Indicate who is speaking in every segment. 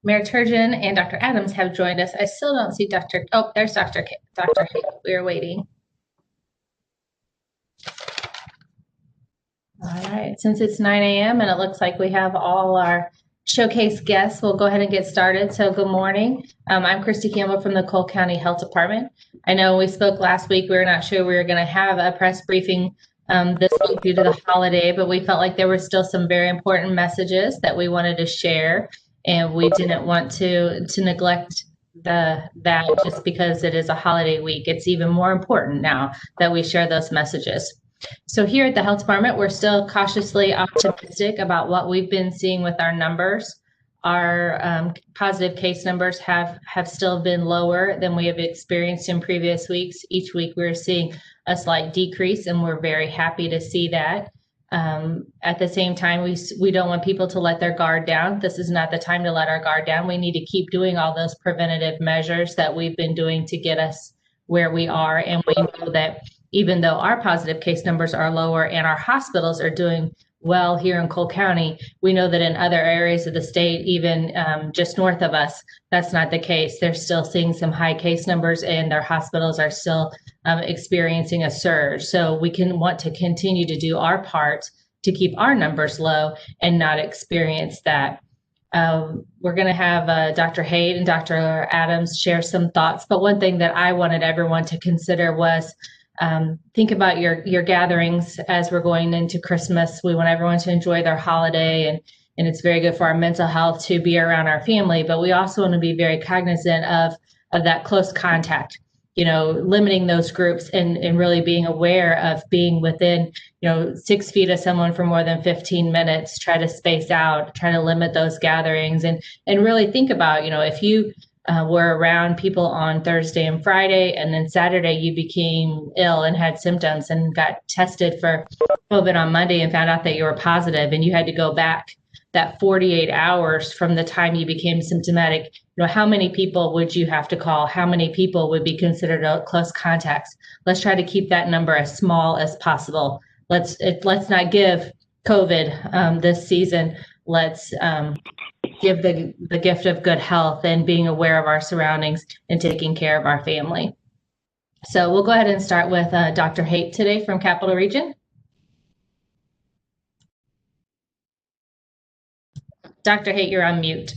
Speaker 1: Mayor Turgeon and Dr. Adams have joined us. I still don't see there's Dr. Hay. We are waiting. All right, since it's 9 a.m. and it looks like we have all our showcase guests, we'll go ahead and get started. So good morning. I'm Christy Campbell from the Cole County Health Department. I know we spoke last week. We were not sure we were going to have a press briefing this week due to the holiday, but we felt like there were still some very important messages that we wanted to share, and we didn't want to neglect that just because it is a holiday week. It's even more important now that we share those messages. So here at the health department, we're still cautiously optimistic about what we've been seeing with our numbers. Our positive case numbers have still been lower than we have experienced in previous weeks. Each week we're seeing a slight decrease, and we're very happy to see that. At the same time, we don't want people to let their guard down. This is not the time to let our guard down. We need to keep doing all those preventative measures that we've been doing to get us where we are. And we know that even though our positive case numbers are lower and our hospitals are doing well here in Cole County, we know that in other areas of the state, even just north of us, that's not the case. They're still seeing some high case numbers and their hospitals are still experiencing a surge. So we want to continue to do our part to keep our numbers low and not experience that. We're going to have Dr. Haight and Dr. Adams share some thoughts, but one thing that I wanted everyone to consider was think about your gatherings as we're going into Christmas. We want everyone to enjoy their holiday, and it's very good for our mental health to be around our family, but we also want to be very cognizant of that close contact, limiting those groups and really being aware of being within, 6 feet of someone for more than 15 minutes, try to space out, try to limit those gatherings, and really think about, if you were around people on Thursday and Friday, and then Saturday you became ill and had symptoms and got tested for COVID on Monday and found out that you were positive, and you had to go back that 48 hours from the time you became symptomatic. How many people would you have to call? How many people would be considered close contacts? Let's try to keep that number as small as possible. Let's not give COVID this season. Let's give the gift of good health and being aware of our surroundings and taking care of our family. So we'll go ahead and start with Dr. Haight today from Capital Region. Dr. Haight, you're on mute.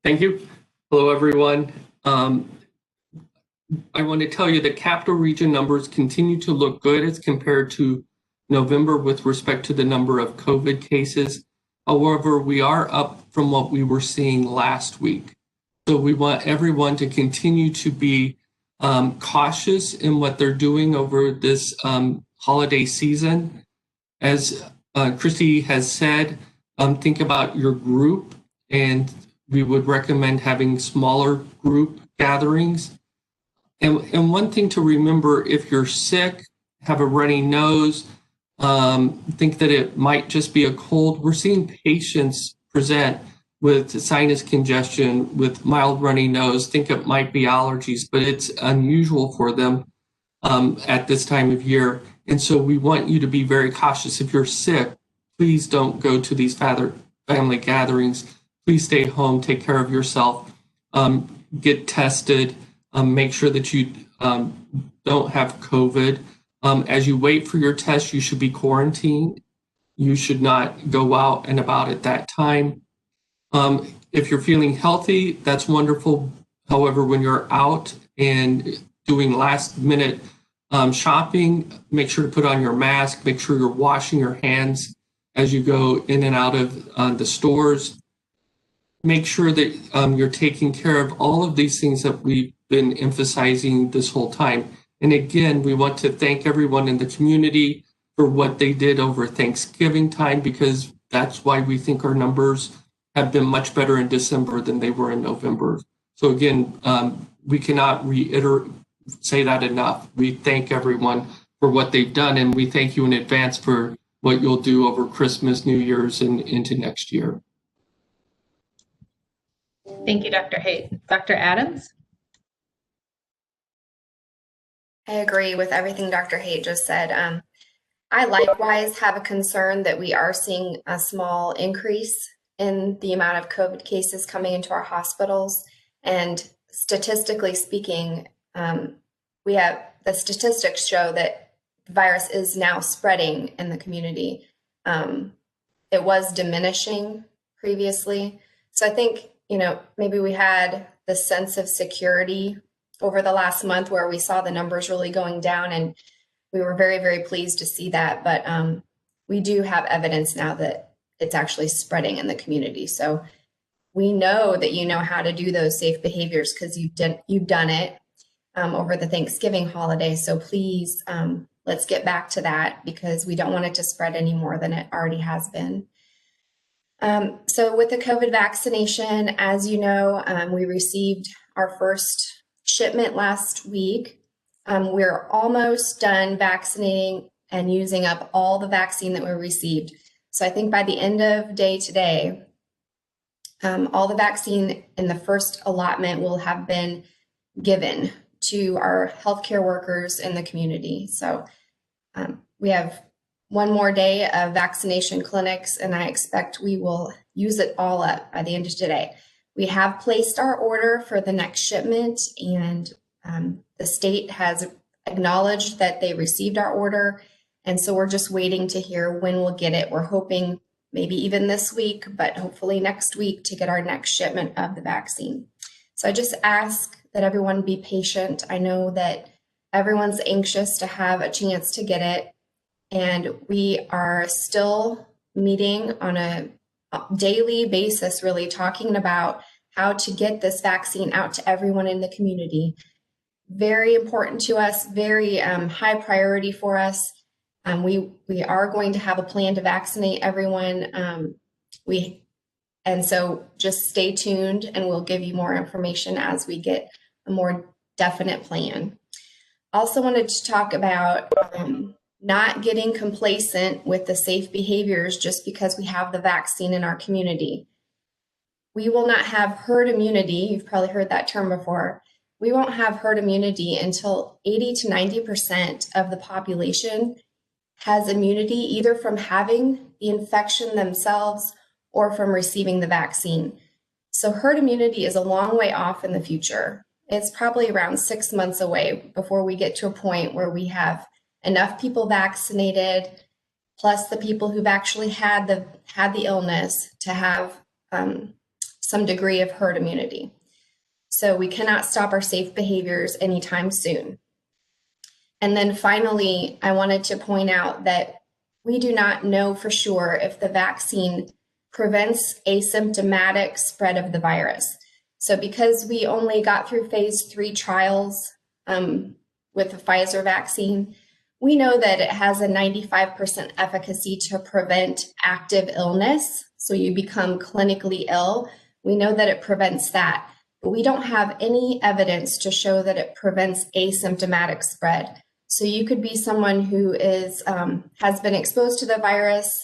Speaker 2: Thank you. Hello, everyone. I want to tell you that Capital Region numbers continue to look good as compared to November with respect to the number of COVID cases. However, we are up from what we were seeing last week. So we want everyone to continue to be cautious in what they're doing over this holiday season. As Christy has said, think about your group, and we would recommend having smaller group gatherings. And one thing to remember, if you're sick, have a runny nose, think that it might just be a cold. We're seeing patients present with sinus congestion, with mild runny nose, think it might be allergies, but it's unusual for them at this time of year. And so we want you to be very cautious. If you're sick, please don't go to these family gatherings. Please stay home, take care of yourself, get tested, make sure that you don't have COVID. As you wait for your test, you should be quarantined. You should not go out and about at that time. If you're feeling healthy, that's wonderful. However, when you're out and doing last minute shopping, make sure to put on your mask, make sure you're washing your hands as you go in and out of the stores. Make sure that you're taking care of all of these things that we've been emphasizing this whole time. And again, we want to thank everyone in the community for what they did over Thanksgiving time, because that's why we think our numbers have been much better in December than they were in November. So again, we cannot say that enough. We thank everyone for what they've done, and we thank you in advance for what you'll do over Christmas, New Year's, and into next year.
Speaker 1: Thank you, Dr. Haight. Dr. Adams?
Speaker 3: I agree with everything Dr. Haight just said. I likewise have a concern that we are seeing a small increase in the amount of COVID cases coming into our hospitals. And statistically speaking, we have the statistics show that the virus is now spreading in the community. It was diminishing previously. So I think, maybe we had the sense of security over the last month where we saw the numbers really going down, and we were very, very pleased to see that. But we do have evidence now that it's actually spreading in the community. So we know that you know how to do those safe behaviors because you've done it over the Thanksgiving holiday. So please, let's get back to that because we don't want it to spread any more than it already has been. So with the COVID vaccination, as you know, we received our first shipment last week. We're almost done vaccinating and using up all the vaccine that we received. So I think by the end of day today, all the vaccine in the first allotment will have been given to our healthcare workers in the community. So we have one more day of vaccination clinics, and I expect we will use it all up by the end of today. We have placed our order for the next shipment, and the state has acknowledged that they received our order. And so we're just waiting to hear when we'll get it. We're hoping maybe even this week, but hopefully next week to get our next shipment of the vaccine. So I just ask that everyone be patient. I know that everyone's anxious to have a chance to get it. And we are still meeting on a daily basis, really talking about how to get this vaccine out to everyone in the community. Very important to us, very high priority for us. We are going to have a plan to vaccinate everyone. And so just stay tuned and we'll give you more information as we get a more definite plan. Also wanted to talk about not getting complacent with the safe behaviors just because we have the vaccine in our community. We will not have herd immunity. You've probably heard that term before. We won't have herd immunity until 80 to 90% of the population has immunity either from having the infection themselves or from receiving the vaccine. So herd immunity is a long way off in the future. It's probably around 6 months away before we get to a point where we have enough people vaccinated, plus the people who've actually had the illness to have some degree of herd immunity. So we cannot stop our safe behaviors anytime soon. And then finally, I wanted to point out that we do not know for sure if the vaccine prevents asymptomatic spread of the virus. So because we only got through phase 3 trials with the Pfizer vaccine, we know that it has a 95% efficacy to prevent active illness. So you become clinically ill. We know that it prevents that, but we don't have any evidence to show that it prevents asymptomatic spread. So you could be someone who is has been exposed to the virus,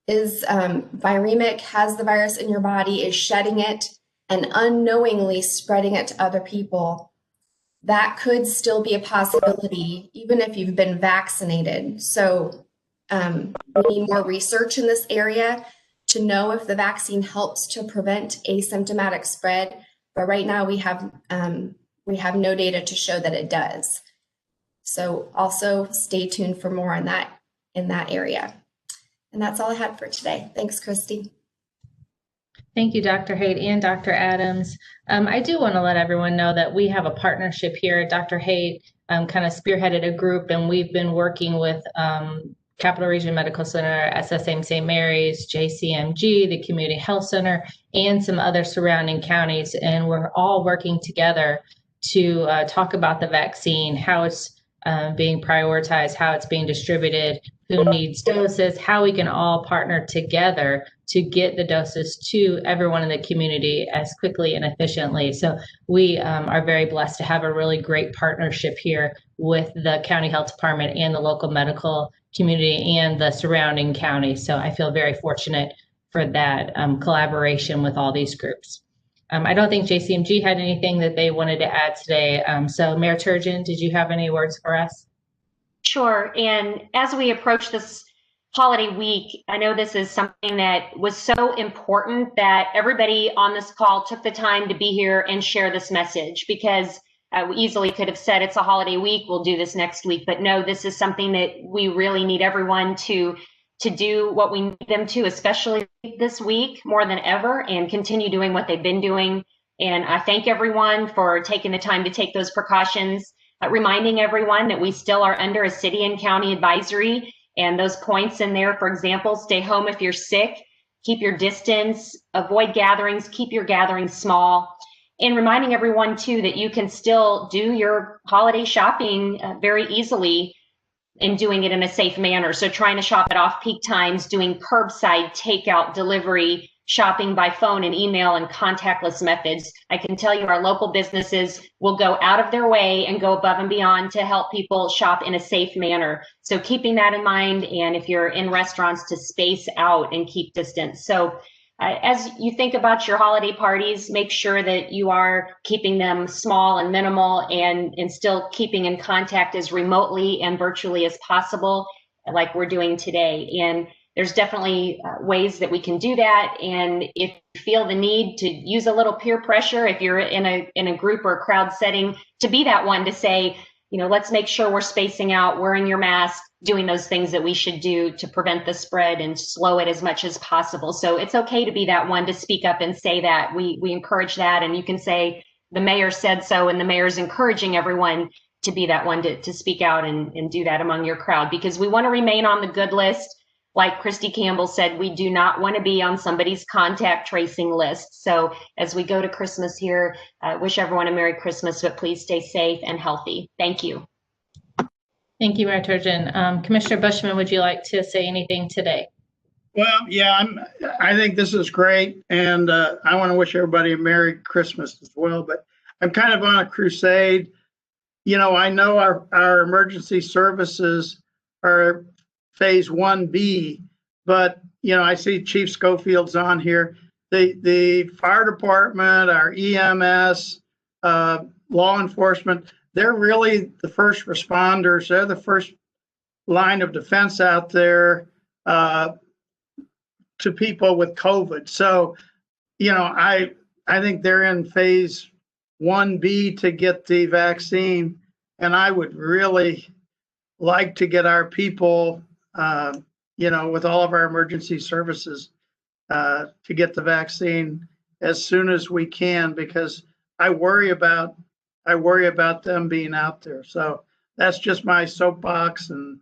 Speaker 3: is viremic, has the virus in your body, is shedding it, and unknowingly spreading it to other people. That could still be a possibility, even if you've been vaccinated. So we need more research in this area to know if the vaccine helps to prevent asymptomatic spread. But right now we have no data to show that it does. So also stay tuned for more on that in that area. And that's all I had for today. Thanks, Christy.
Speaker 1: Thank you, Dr. Haight and Dr. Adams. I do want to let everyone know that we have a partnership here. Dr. Haight kind of spearheaded a group, and we've been working with Capital Region Medical Center, SSM St. Mary's, JCMG, the Community Health Center, and some other surrounding counties. And we're all working together to talk about the vaccine, how it's being prioritized, how it's being distributed, who needs doses, how we can all partner together to get the doses to everyone in the community as quickly and efficiently. So we are very blessed to have a really great partnership here with the county health department and the local medical community and the surrounding counties. So I feel very fortunate for that collaboration with all these groups. I don't think JCMG had anything that they wanted to add today. So Mayor Turgeon, did you have any words for us?
Speaker 4: Sure. And as we approach this holiday week, I know this is something that was so important that everybody on this call took the time to be here and share this message, because we easily could have said it's a holiday week, we'll do this next week. But no, this is something that we really need everyone to do what we need them to, especially this week more than ever, and continue doing what they've been doing. And I thank everyone for taking the time to take those precautions, reminding everyone that we still are under a city and county advisory. And those points in there, for example, stay home if you're sick, keep your distance, avoid gatherings, keep your gatherings small. And reminding everyone too that you can still do your holiday shopping very easily and doing it in a safe manner. So trying to shop at off-peak times, doing curbside takeout, delivery, shopping by phone and email and contactless methods. I can tell you our local businesses will go out of their way and go above and beyond to help people shop in a safe manner. So keeping that in mind, and if you're in restaurants, to space out and keep distance. So as you think about your holiday parties, make sure that you are keeping them small and minimal, and still keeping in contact as remotely and virtually as possible, like we're doing today. And there's definitely ways that we can do that. And if you feel the need to use a little peer pressure, if you're in a group or a crowd setting, to be that one to say, let's make sure we're spacing out, wearing your mask, doing those things that we should do to prevent the spread and slow it as much as possible. So it's okay to be that one to speak up and say that. We encourage that. And you can say, the mayor said so, and the mayor's encouraging everyone to be that one to speak out and do that among your crowd, because we want to remain on the good list. Like Christy Campbell said, we do not want to be on somebody's contact tracing list. So as we go to Christmas here, wish everyone a Merry Christmas, but please stay safe and healthy. Thank you.
Speaker 1: Thank you, Mayor Turgeon. Commissioner Bushman, would you like to say anything today?
Speaker 5: Well, yeah, I think this is great, and I want to wish everybody a Merry Christmas as well. But I'm kind of on a crusade. I know our emergency services are phase 1B, but I see Chief Schofield's on here. The fire department, our EMS, law enforcement, they're really the first responders. They're the first line of defense out there to people with COVID. So, I think they're in phase 1B to get the vaccine, and I would really like to get our people, with all of our emergency services, to get the vaccine as soon as we can, because I worry about them being out there. So that's just my soapbox, and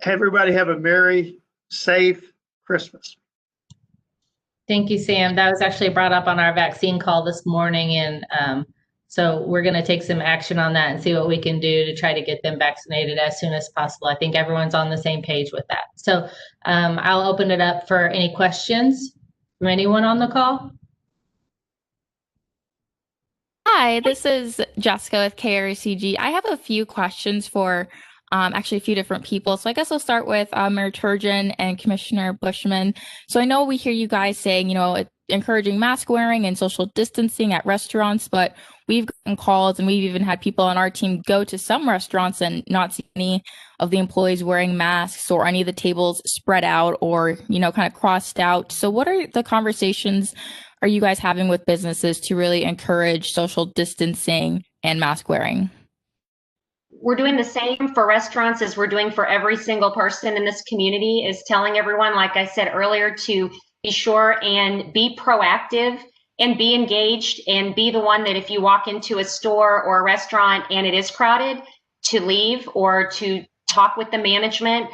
Speaker 5: everybody have a merry, safe Christmas.
Speaker 1: Thank you, Sam. That was actually brought up on our vaccine call this morning. And so we're going to take some action on that and see what we can do to try to get them vaccinated as soon as possible. I think everyone's on the same page with that. So I'll open it up for any questions from anyone on the call.
Speaker 6: Hi, this is Jessica with KRCG. I have a few questions for actually a few different people. So I guess I'll start with Mayor Turgeon and Commissioner Bushman. So I know we hear you guys saying, encouraging mask wearing and social distancing at restaurants, but we've gotten calls and we've even had people on our team go to some restaurants and not see any of the employees wearing masks or any of the tables spread out or, kind of crossed out. So what are the conversations are you guys having with businesses to really encourage social distancing and mask wearing?
Speaker 4: We're doing the same for restaurants as we're doing for every single person in this community, is telling everyone, like I said earlier, to be sure and be proactive and be engaged, and be the one that if you walk into a store or a restaurant and it is crowded, to leave or to talk with the management.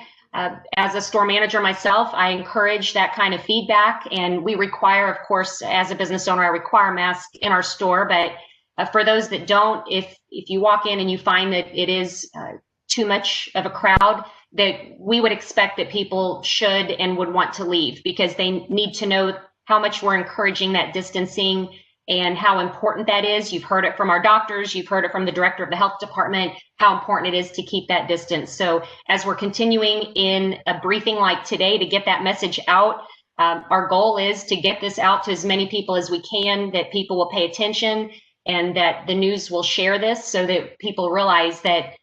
Speaker 4: As a store manager myself, I encourage that kind of feedback, and we require, of course, as a business owner, I require masks in our store, but for those that don't, if you walk in and you find that it is too much of a crowd, that we would expect that people should and would want to leave, because they need to know how much we're encouraging that distancing and how important that is. You've heard it from our doctors, you've heard it from the director of the health department, how important it is to keep that distance. So as we're continuing in a briefing like today to get that message out, our goal is to get this out to as many people as we can, that people will pay attention, and that the news will share this so that people realize that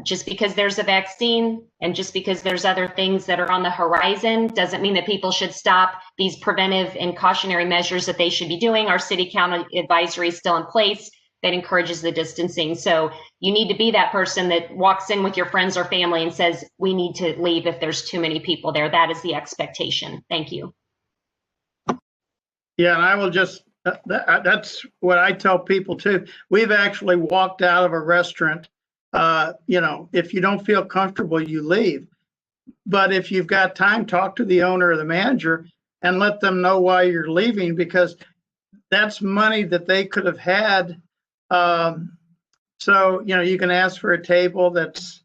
Speaker 4: Just because there's a vaccine and just because there's other things that are on the horizon doesn't mean that people should stop these preventive and cautionary measures that they should be doing. Our city county advisory is still in place that encourages the distancing. So you need to be that person that walks in with your friends or family and says, we need to leave if there's too many people there. That is the expectation. Thank you.
Speaker 5: Yeah, and I will just, that's what I tell people too. We've actually walked out of a restaurant. If you don't feel comfortable, you leave. But if you've got time, talk to the owner or the manager and let them know why you're leaving, because that's money that they could have had. So, you can ask for a table that's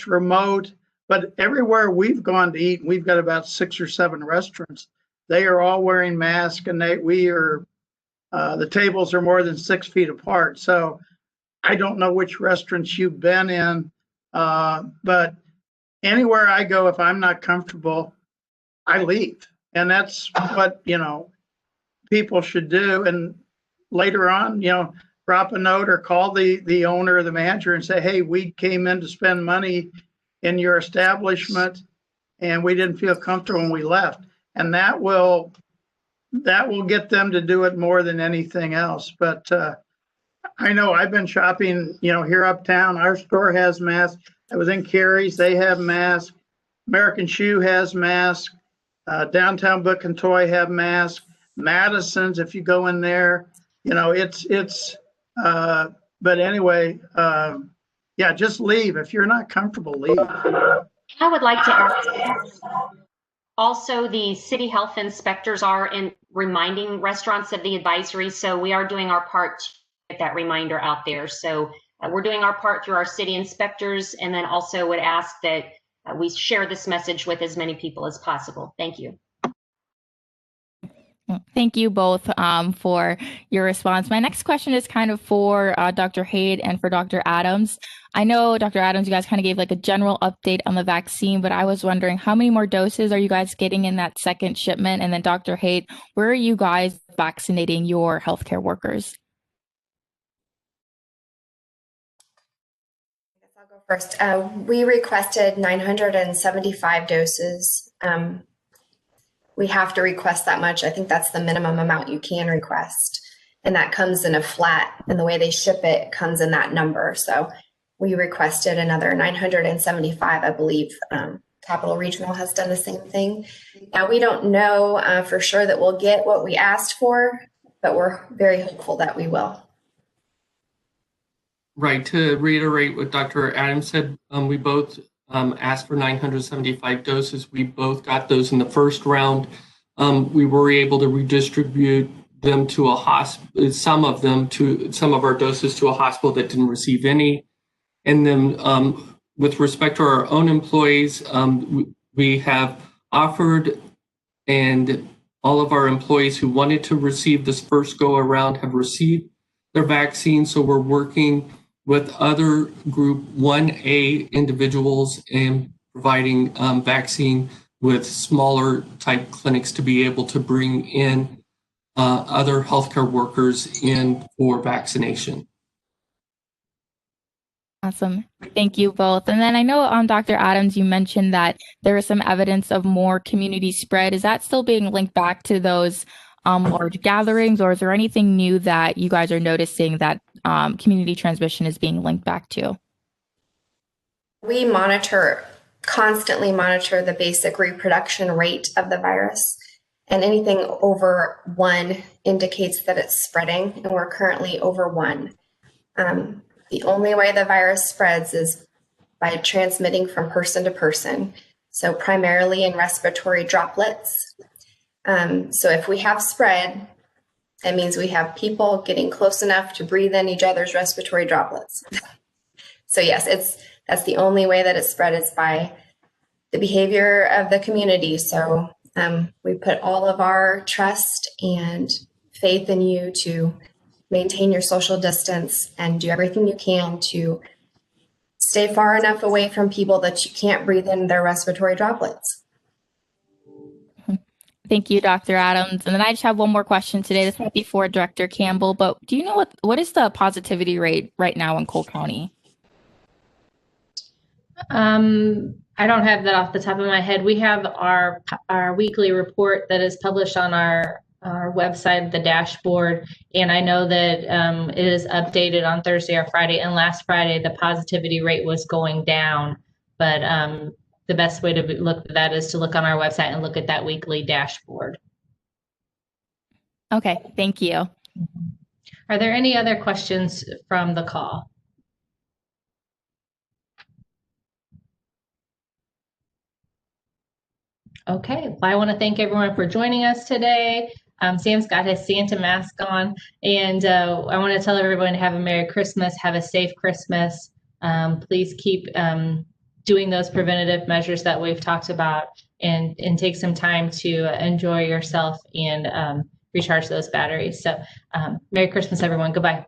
Speaker 5: remote, but everywhere we've gone to eat, we've got about 6 or 7 restaurants. They are all wearing masks, and the tables are more than 6 feet apart. So I don't know which restaurants you've been in, but anywhere I go, if I'm not comfortable, I leave. And that's what, people should do. And later on, drop a note or call the owner or the manager and say, hey, we came in to spend money in your establishment and we didn't feel comfortable when we left. And that will get them to do it more than anything else. But I know I've been shopping, here uptown. Our store has masks. I was in Carey's, they have masks. American Shoe has masks. Downtown Book and Toy have masks. Madison's, if you go in there, but anyway, just leave. If you're not comfortable, leave.
Speaker 4: I would like to ask, also the city health inspectors are reminding restaurants of the advisory. So we are doing our part to get that reminder out there. So we're doing our part through our city inspectors, and then also would ask that we share this message with as many people as possible. Thank you.
Speaker 6: Thank you both for your response. My next question is kind of for Dr. Haight and for Dr. Adams. I know, Dr. Adams, you guys kind of gave like a general update on the vaccine, but I was wondering how many more doses are you guys getting in that second shipment? And then Dr. Haight, where are you guys vaccinating your healthcare workers?
Speaker 3: I'll go first. We requested 975 doses. We have to request that much. I think that's the minimum amount you can request. And that comes in a flat, and the way they ship it comes in that number. So we requested another 975, I believe. Capital Regional has done the same thing. Now, we don't know for sure that we'll get what we asked for, but we're very hopeful that we will.
Speaker 2: Right. To reiterate what Dr. Adams said, we both asked for 975 doses. We both got those in the first round. We were able to redistribute them to some of our doses to a hospital that didn't receive any. And then with respect to our own employees, we have offered, and all of our employees who wanted to receive this first go around have received their vaccine. So we're working with other group 1A individuals and providing vaccine with smaller type clinics to be able to bring in other healthcare workers in for vaccination.
Speaker 6: Awesome. Thank you both. And then I know, Dr. Adams, you mentioned that there is some evidence of more community spread. Is that still being linked back to those large gatherings, or is there anything new that you guys are noticing that community transmission is being linked back to?
Speaker 3: We constantly monitor the basic reproduction rate of the virus, and anything over 1 indicates that it's spreading, and we're currently over 1. The only way the virus spreads is by transmitting from person to person, so primarily in respiratory droplets. So if we have spread, it means we have people getting close enough to breathe in each other's respiratory droplets. So yes, that's the only way that it's spread, is by the behavior of the community. So we put all of our trust and faith in you to maintain your social distance and do everything you can to stay far enough away from people that you can't breathe in their respiratory droplets.
Speaker 6: Thank you, Dr. Adams. And then I just have one more question today. This might be for Director Campbell, but do you know what is the positivity rate right now in Cole County?
Speaker 1: I don't have that off the top of my head. We have our weekly report that is published on our website, the dashboard, and I know that it is updated on Thursday or Friday. And last Friday, the positivity rate was going down, but the best way to look at that is to look on our website and look at that weekly dashboard.
Speaker 6: Okay, thank you.
Speaker 1: Are there any other questions from the call? Okay, well, I want to thank everyone for joining us today. Sam's got his Santa mask on, and I want to tell everyone to have a Merry Christmas, have a safe Christmas. Please keep doing those preventative measures that we've talked about, and take some time to enjoy yourself and recharge those batteries. So Merry Christmas, everyone. Goodbye.